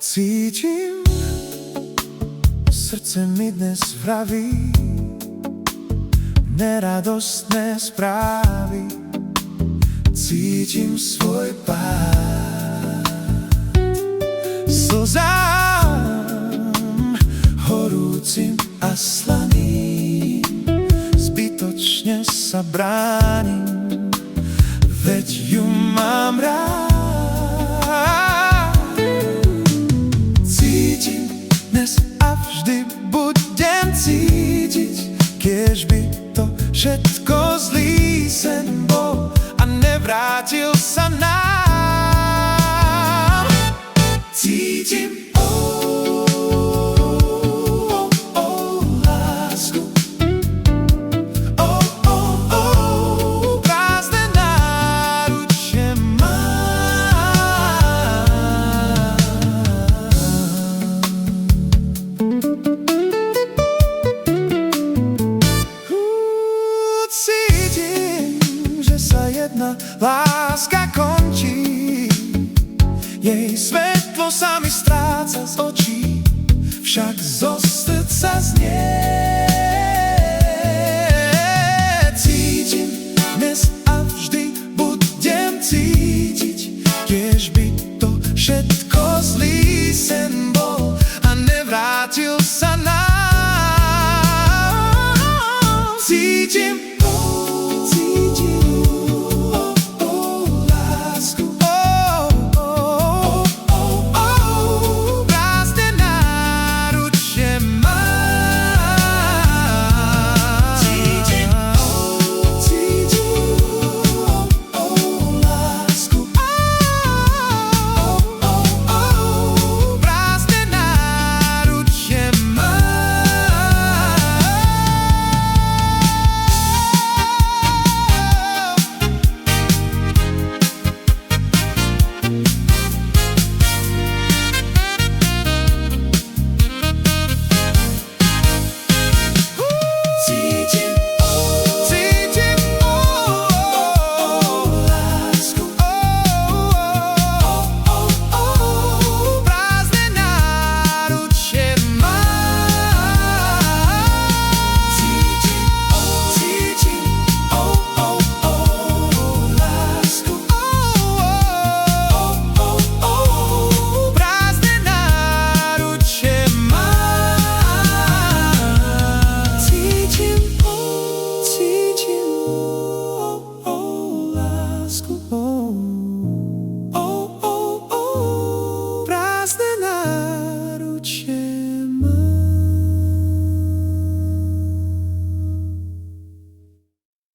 Cítim, srdce mi dnes vraví neradostné správy. Cítim svoj pád slzám horúcim a slaným. Zbytočne sa bránim, veď ju mám rád. Cítim dnes a vždy budem cítiť, kiež by to všetko zlý sen bol a nevrátil sa nám. Cítim lásku, prázdne náručie mám. Cítim, že sa jedna láska končí, jej svetlo sa mi stráca z očí, však zo srdca znie.